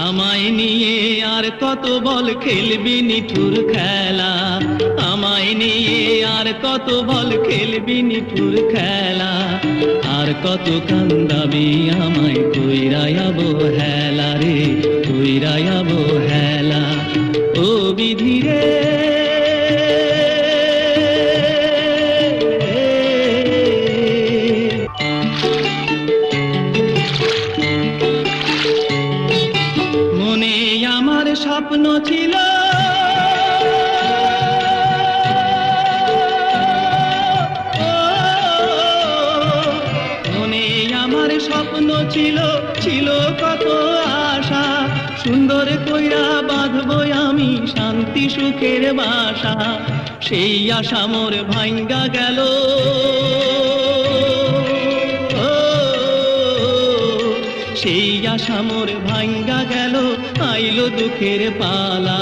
আমায় নিয়ে আর কত বল খেলবি নিঠুর খেলা, আমায় নিয়ে আর কত বল খেলবি নিঠুর খেলা, আর কত কান্দাবি আমায় কইরা অবহেলা রে, কইরা অবহেলা। ও বিধি রে মনে আমার স্বপ্ন ছিল মনে আমার স্বপ্ন ছিল, ছিল কত আশা, সুন্দর কইরা বাঁধবো আমি শান্তি সুখের বাসা, সেই আশা মোর ভাঙ্গা গেল, সেই আশা মোর ভাঙ্গা গেল, আইলো দুঃখের পালা।